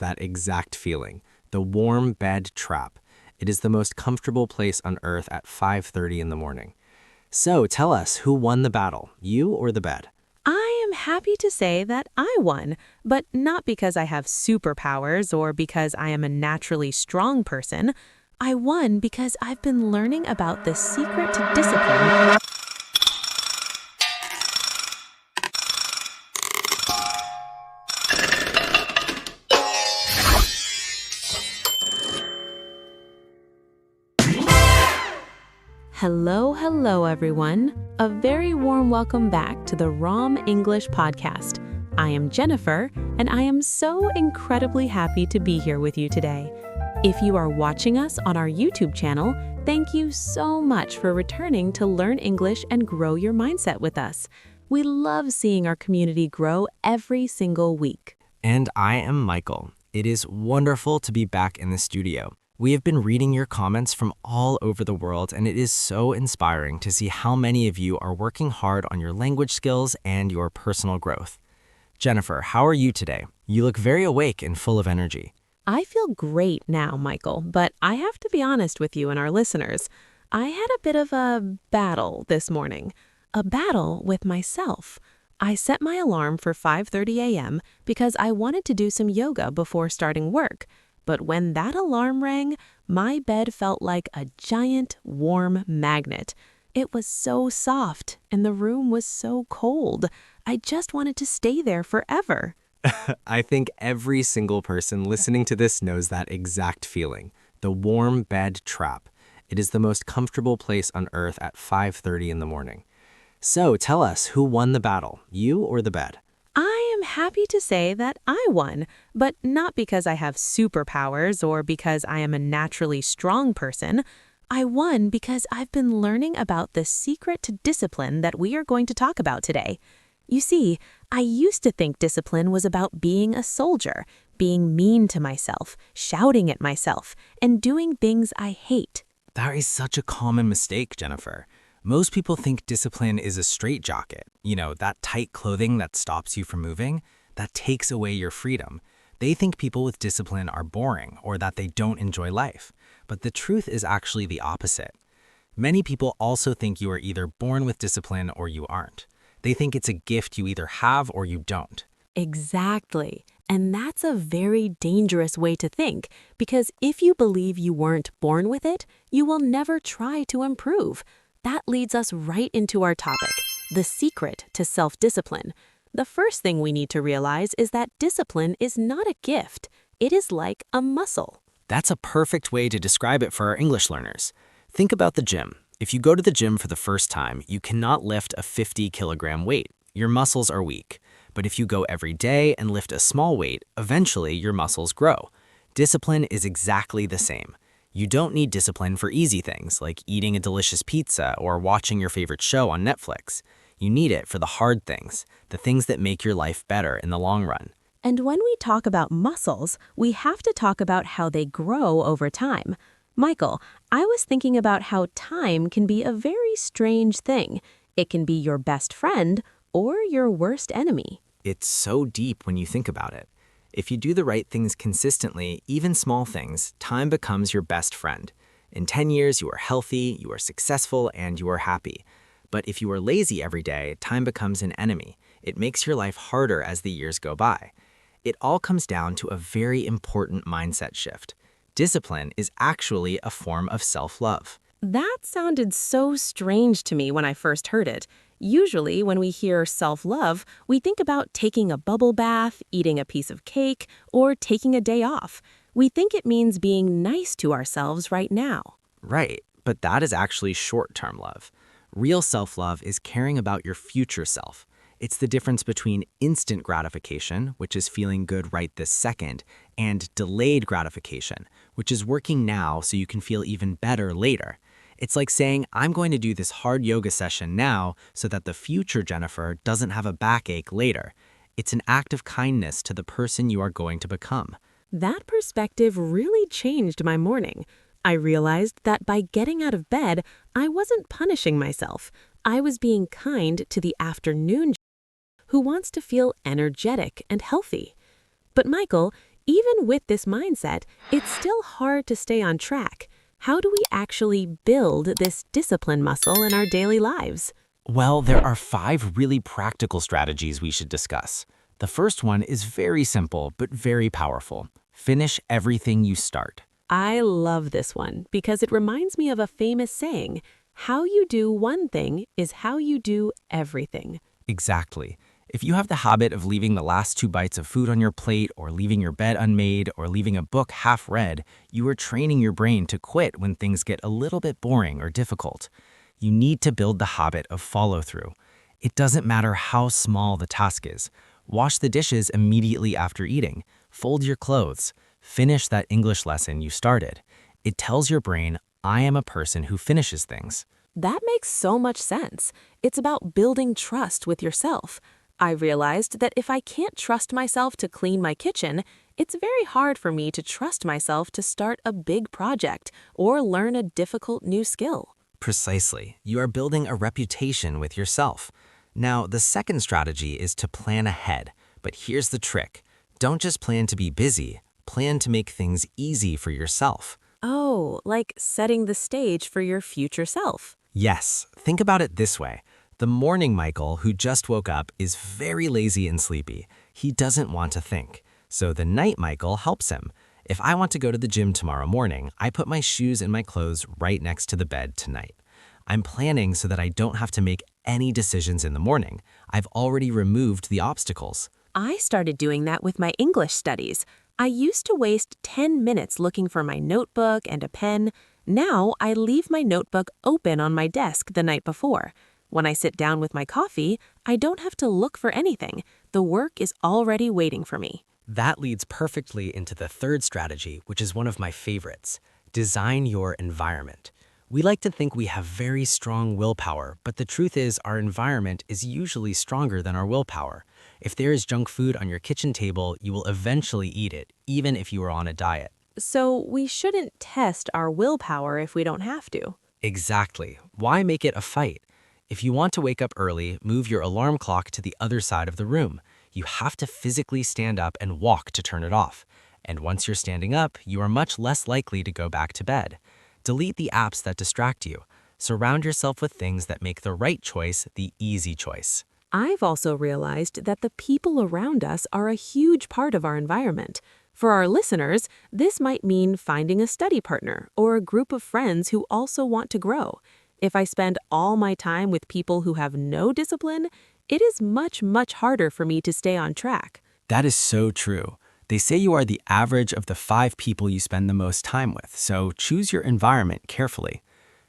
that exact feeling, the warm bed trap. It is the most comfortable place on earth at 5:30 in the morning. So tell us, who won the battle, you or the bed? I am happy to say that I won, but not because I have superpowers or because I am a naturally strong person. I won because I've been learning about the secret to discipline. Hello, everyone. A very warm welcome back to the Rom English Podcast. I am Jennifer, and I am so incredibly happy to be here with you today. If you are watching us on our YouTube channel, thank you so much for returning to learn English and grow your mindset with us. We love seeing our community grow every single week. And I am Michael. It is wonderful to be back in the studio. We have been reading your comments from all over the world, and it is so inspiring to see how many of you are working hard on your language skills and your personal growth. Jennifer, how are you today? You look very awake and full of energy. I feel great now, Michael, but I have to be honest with you and our listeners. I had a bit of a battle this morning, a battle with myself. I set my alarm for 5:30 a.m. because I wanted to do some yoga before starting work. But when that alarm rang, my bed felt like a giant, warm magnet. It was so soft, and the room was so cold. I just wanted to stay there forever. I think every single person listening to this knows that exact feeling, the warm bed trap. It is the most comfortable place on earth at 5:30 in the morning. So tell us, who won the battle, you or the bed? I am happy to say that I won, but not because I have superpowers or because I am a naturally strong person. I won because I've been learning about the secret to discipline that we are going to talk about today. You see, I used to think discipline was about being a soldier, being mean to myself, shouting at myself, and doing things I hate. That is such a common mistake, Jennifer. Most people think discipline is a straitjacket, that tight clothing that stops you from moving, that takes away your freedom. They think people with discipline are boring or that they don't enjoy life. But the truth is actually the opposite. Many people also think you are either born with discipline or you aren't. They think it's a gift you either have or you don't. Exactly. And that's a very dangerous way to think, because if you believe you weren't born with it, you will never try to improve. That leads us right into our topic, the secret to self-discipline. The first thing we need to realize is that discipline is not a gift. It is like a muscle. That's a perfect way to describe it for our English learners. Think about the gym. If you go to the gym for the first time, you cannot lift a 50-kilogram weight. Your muscles are weak. But if you go every day and lift a small weight, eventually your muscles grow. Discipline is exactly the same. You don't need discipline for easy things like eating a delicious pizza or watching your favorite show on Netflix. You need it for the hard things, the things that make your life better in the long run. And when we talk about muscles, we have to talk about how they grow over time. Michael, I was thinking about how time can be a very strange thing. It can be your best friend or your worst enemy. It's so deep when you think about it. If you do the right things consistently, even small things, time becomes your best friend. In 10 years, you are healthy, you are successful, and you are happy. But if you are lazy every day, time becomes an enemy. It makes your life harder as the years go by. It all comes down to a very important mindset shift. Discipline is actually a form of self-love. That sounded so strange to me when I first heard it. Usually, when we hear self-love, we think about taking a bubble bath, eating a piece of cake, or taking a day off. We think it means being nice to ourselves right now. Right, but that is actually short-term love. Real self-love is caring about your future self. It's the difference between instant gratification, which is feeling good right this second, and delayed gratification, which is working now so you can feel even better later. It's like saying, I'm going to do this hard yoga session now so that the future Jennifer doesn't have a backache later. It's an act of kindness to the person you are going to become. That perspective really changed my morning. I realized that by getting out of bed, I wasn't punishing myself. I was being kind to the afternoon who wants to feel energetic and healthy. But Michael, even with this mindset, it's still hard to stay on track. How do we actually build this discipline muscle in our daily lives? Well, there are 5 really practical strategies we should discuss. The first one is very simple but very powerful. Finish everything you start. I love this one because it reminds me of a famous saying, how you do one thing is how you do everything. Exactly. If you have the habit of leaving the last 2 bites of food on your plate, or leaving your bed unmade, or leaving a book half read, you are training your brain to quit when things get a little bit boring or difficult. You need to build the habit of follow-through. It doesn't matter how small the task is. Wash the dishes immediately after eating. Fold your clothes. Finish that English lesson you started. It tells your brain, I am a person who finishes things. That makes so much sense. It's about building trust with yourself. I realized that if I can't trust myself to clean my kitchen, it's very hard for me to trust myself to start a big project or learn a difficult new skill. Precisely. You are building a reputation with yourself. Now, the second strategy is to plan ahead. But here's the trick. Don't just plan to be busy. Plan to make things easy for yourself. Oh, like setting the stage for your future self. Yes, think about it this way. The morning Michael, who just woke up, is very lazy and sleepy. He doesn't want to think. So the night Michael helps him. If I want to go to the gym tomorrow morning, I put my shoes and my clothes right next to the bed tonight. I'm planning so that I don't have to make any decisions in the morning. I've already removed the obstacles. I started doing that with my English studies. I used to waste 10 minutes looking for my notebook and a pen. Now I leave my notebook open on my desk the night before. When I sit down with my coffee, I don't have to look for anything. The work is already waiting for me. That leads perfectly into the third strategy, which is one of my favorites. Design your environment. We like to think we have very strong willpower, but the truth is our environment is usually stronger than our willpower. If there is junk food on your kitchen table, you will eventually eat it, even if you are on a diet. So we shouldn't test our willpower if we don't have to. Exactly. Why make it a fight? If you want to wake up early, move your alarm clock to the other side of the room. You have to physically stand up and walk to turn it off. And once you're standing up, you are much less likely to go back to bed. Delete the apps that distract you. Surround yourself with things that make the right choice the easy choice. I've also realized that the people around us are a huge part of our environment. For our listeners, this might mean finding a study partner or a group of friends who also want to grow. If I spend all my time with people who have no discipline, it is much, much harder for me to stay on track. That is so true. They say you are the average of the 5 people you spend the most time with, so choose your environment carefully.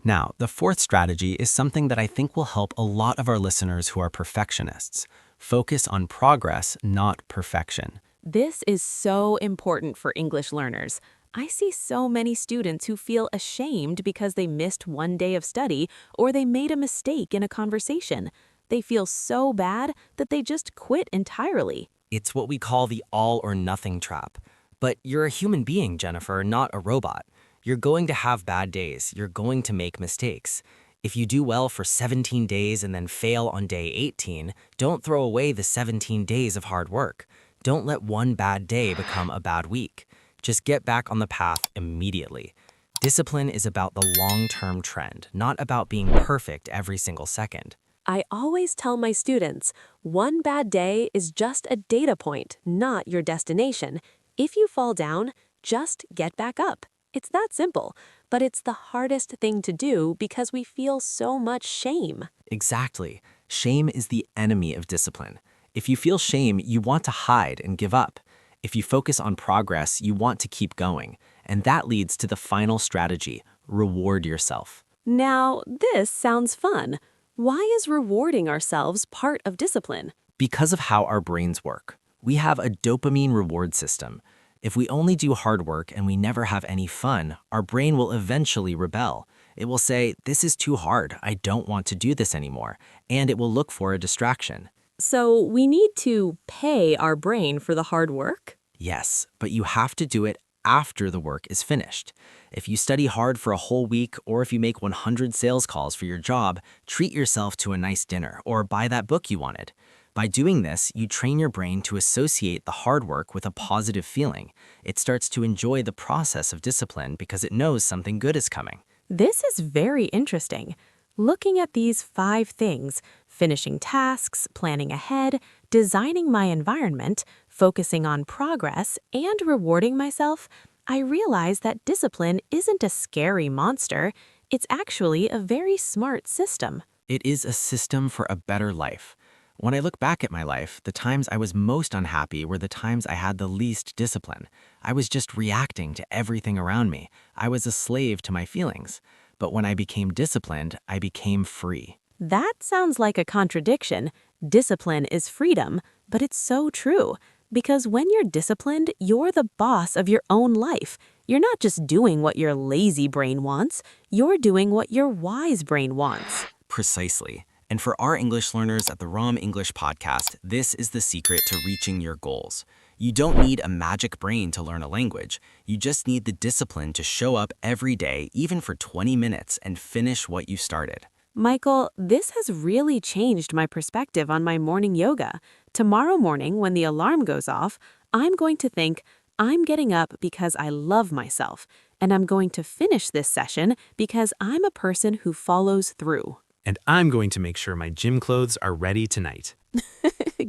Now, the fourth strategy is something that I think will help a lot of our listeners who are perfectionists. Focus on progress, not perfection. This is so important for English learners. I see so many students who feel ashamed because they missed one day of study or they made a mistake in a conversation. They feel so bad that they just quit entirely. It's what we call the all or nothing trap. But you're a human being, Jennifer, not a robot. You're going to have bad days. You're going to make mistakes. If you do well for 17 days and then fail on day 18, don't throw away the 17 days of hard work. Don't let one bad day become a bad week. Just get back on the path immediately. Discipline is about the long-term trend, not about being perfect every single second. I always tell my students, one bad day is just a data point, not your destination. If you fall down, just get back up. It's that simple, but it's the hardest thing to do because we feel so much shame. Exactly. Shame is the enemy of discipline. If you feel shame, you want to hide and give up. If you focus on progress, you want to keep going. And that leads to the final strategy, reward yourself. Now, this sounds fun. Why is rewarding ourselves part of discipline? Because of how our brains work. We have a dopamine reward system. If we only do hard work and we never have any fun, our brain will eventually rebel. It will say, this is too hard, I don't want to do this anymore, and it will look for a distraction. So we need to pay our brain for the hard work? Yes, but you have to do it after the work is finished. If you study hard for a whole week, or if you make 100 sales calls for your job, treat yourself to a nice dinner or buy that book you wanted. By doing this, you train your brain to associate the hard work with a positive feeling. It starts to enjoy the process of discipline because it knows something good is coming. This is very interesting. Looking at these 5 things, finishing tasks, planning ahead, designing my environment, focusing on progress, and rewarding myself, I realize that discipline isn't a scary monster. It's actually a very smart system. It is a system for a better life. When I look back at my life, the times I was most unhappy were the times I had the least discipline. I was just reacting to everything around me. I was a slave to my feelings. But when I became disciplined, I became free. That sounds like a contradiction. Discipline is freedom, but it's so true. Because when you're disciplined, you're the boss of your own life. You're not just doing what your lazy brain wants, you're doing what your wise brain wants. Precisely. And for our English learners at the Rom English Podcast, this is the secret to reaching your goals. You don't need a magic brain to learn a language. You just need the discipline to show up every day, even for 20 minutes, and finish what you started. Michael, this has really changed my perspective on my morning yoga. Tomorrow morning, when the alarm goes off, I'm going to think, I'm getting up because I love myself, and I'm going to finish this session because I'm a person who follows through. And I'm going to make sure my gym clothes are ready tonight.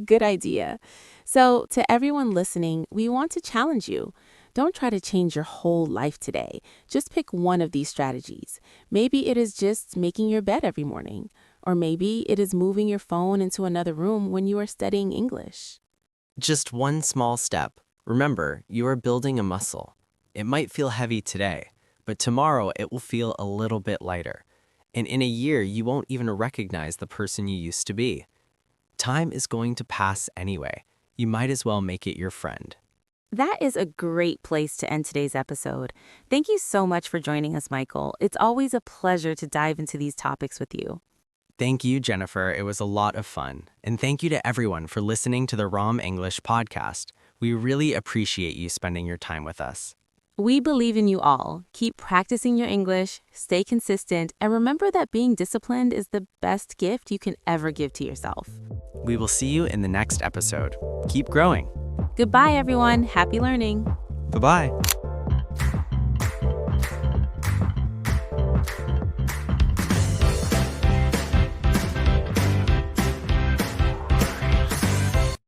Good idea. So, to everyone listening, we want to challenge you. Don't try to change your whole life today. Just pick one of these strategies. Maybe it is just making your bed every morning, or maybe it is moving your phone into another room when you are studying English. Just one small step. Remember, you are building a muscle. It might feel heavy today, but tomorrow it will feel a little bit lighter. And in a year, you won't even recognize the person you used to be. Time is going to pass anyway. You might as well make it your friend. That is a great place to end today's episode. Thank you so much for joining us, Michael. It's always a pleasure to dive into these topics with you. Thank you, Jennifer. It was a lot of fun. And thank you to everyone for listening to the Rom English Podcast. We really appreciate you spending your time with us. We believe in you all. Keep practicing your English, stay consistent, and remember that being disciplined is the best gift you can ever give to yourself. We will see you in the next episode. Keep growing. Goodbye, everyone. Happy learning. Bye-bye.